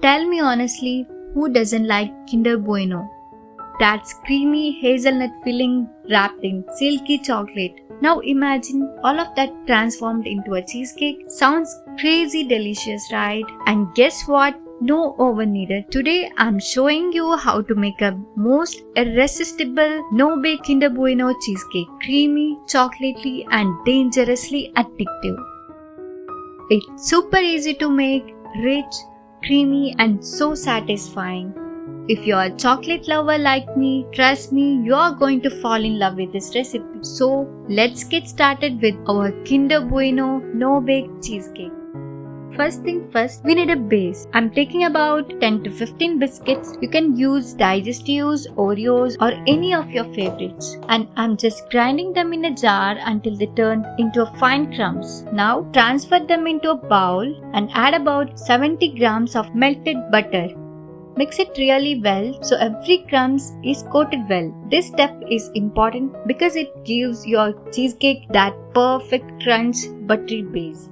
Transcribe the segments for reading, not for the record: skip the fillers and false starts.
Tell me honestly, who doesn't like Kinder Bueno? That's creamy hazelnut filling wrapped in silky chocolate. Now imagine all of that transformed into a cheesecake. Sounds crazy delicious, right? And guess what? No oven needed. Today I'm showing you how to make a most irresistible no-bake Kinder Bueno cheesecake. Creamy, chocolatey and dangerously addictive. It's super easy to make, rich, creamy and so satisfying. If you're a chocolate lover like me, trust me, you're going to fall in love with this recipe. So let's get started with our Kinder Bueno no-bake cheesecake. First thing first, we need a base. I'm taking about 10 to 15 biscuits. You can use digestives, Oreos or any of your favorites. And I'm just grinding them in a jar until they turn into fine crumbs. Now transfer them into a bowl and add about 70 grams of melted butter. Mix it really well so every crumbs is coated well. This step is important because it gives your cheesecake that perfect crunch buttery base.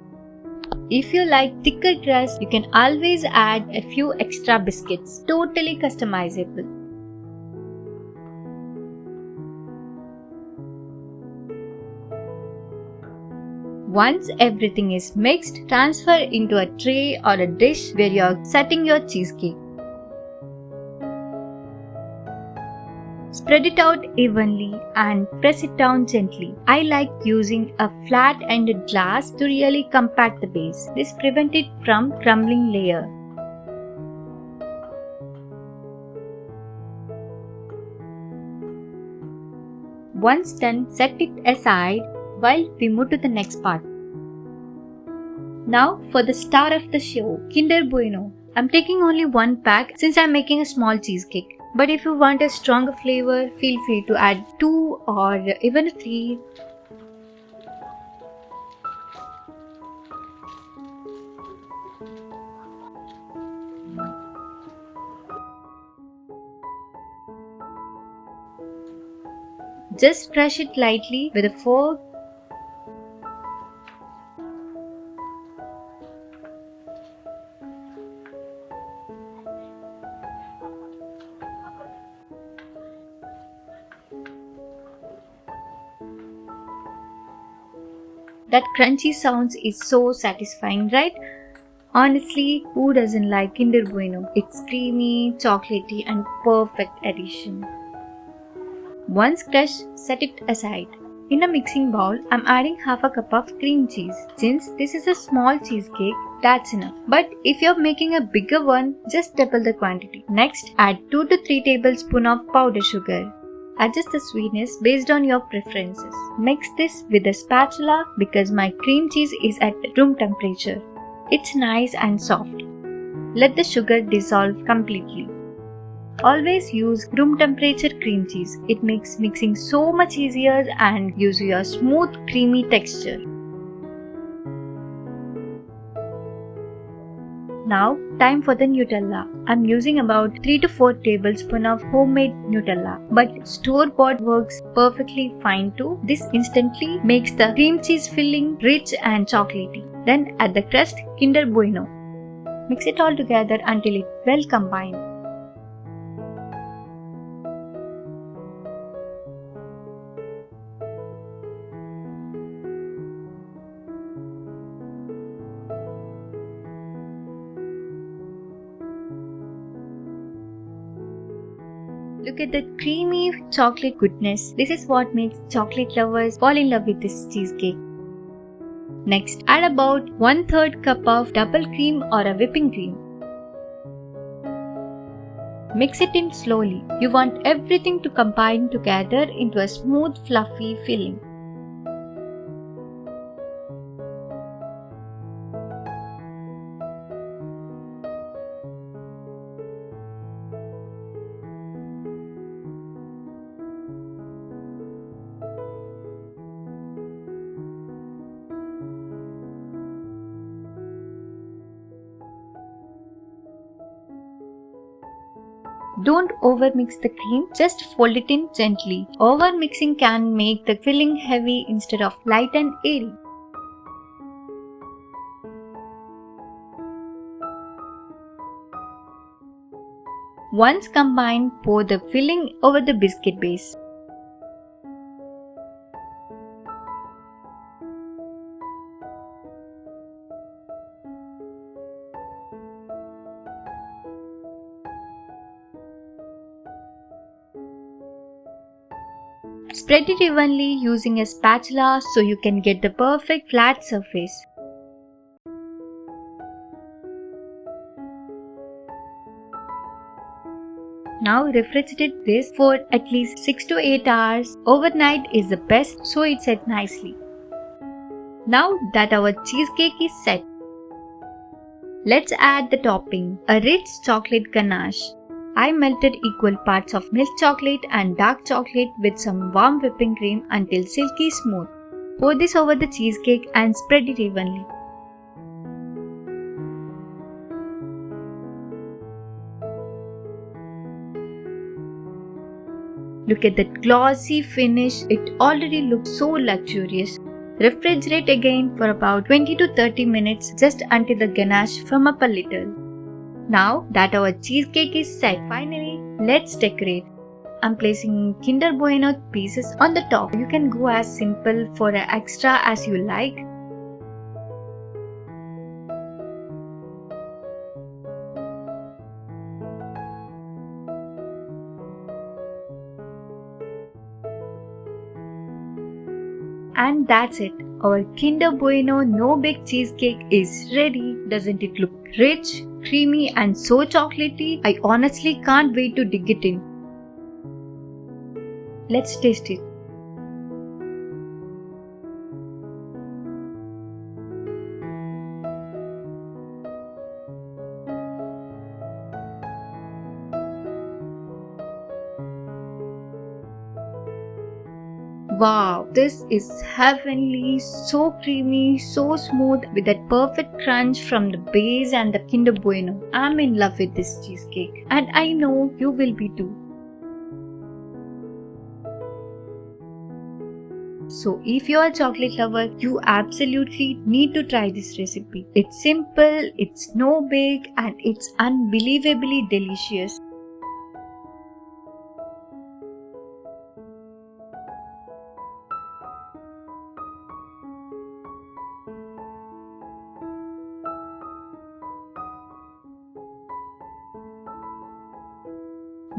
If you like thicker crust, you can always add a few extra biscuits. Totally customizable. Once everything is mixed, transfer into a tray or a dish where you are setting your cheesecake. Spread it out evenly and press it down gently. I like using a flat-ended glass to really compact the base. This prevents it from crumbling layer. Once done, set it aside while we move to the next part. Now for the star of the show, Kinder Bueno. I'm taking only one pack since I'm making a small cheesecake. But if you want a stronger flavor, feel free to add 2 or even 3. Just crush it lightly with a fork. That crunchy sounds is so satisfying, right? Honestly, who doesn't like Kinder Bueno? It's creamy, chocolatey and perfect addition. Once crushed, set it aside. In a mixing bowl, I'm adding half a cup of cream cheese. Since this is a small cheesecake, that's enough. But if you're making a bigger one, just double the quantity. Next, add 2 to 3 tablespoons of powdered sugar. Adjust the sweetness based on your preferences. Mix this with a spatula because my cream cheese is at room temperature. It's nice and soft. Let the sugar dissolve completely. Always use room temperature cream cheese. It makes mixing so much easier and gives you a smooth, creamy texture. Now, time for the Nutella. I'm using about 3 to 4 tablespoons of homemade Nutella, but store-bought works perfectly fine too. This instantly makes the cream cheese filling rich and chocolatey. Then add the crushed Kinder Bueno. Mix it all together until it's well combined. Look at the creamy chocolate goodness. This is what makes chocolate lovers fall in love with this cheesecake. Next, add about 1/3 cup of double cream or a whipping cream. Mix it in slowly. You want everything to combine together into a smooth, fluffy filling. Don't overmix the cream, just fold it in gently. Overmixing can make the filling heavy instead of light and airy. Once combined, pour the filling over the biscuit base. Spread it evenly using a spatula so you can get the perfect flat surface. Now refrigerate this for at least 6 to 8 hours. Overnight is the best so it sets nicely. Now that our cheesecake is set, let's add the topping, a rich chocolate ganache. I melted equal parts of milk chocolate and dark chocolate with some warm whipping cream until silky smooth. Pour this over the cheesecake and spread it evenly. Look at that glossy finish, it already looks so luxurious. Refrigerate again for about 20 to 30 minutes just until the ganache firm up a little. Now that our cheesecake is set, finally let's decorate. I'm placing Kinder Bueno pieces on the top. You can go as simple for an extra as you like. And that's it. Our Kinder Bueno No Bake Cheesecake is ready. Doesn't it look rich, creamy and so chocolatey? I honestly can't wait to dig it in. Let's taste it. Wow, this is heavenly, so creamy, so smooth with that perfect crunch from the base and the Kinder Bueno. I'm in love with this cheesecake and I know you will be too. So if you are a chocolate lover, you absolutely need to try this recipe. It's simple, it's no bake and it's unbelievably delicious.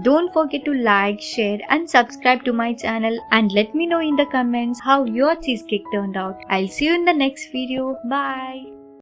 Don't forget to like, share and subscribe to my channel and let me know in the comments how your cheesecake turned out. I'll see you in the next video. Bye.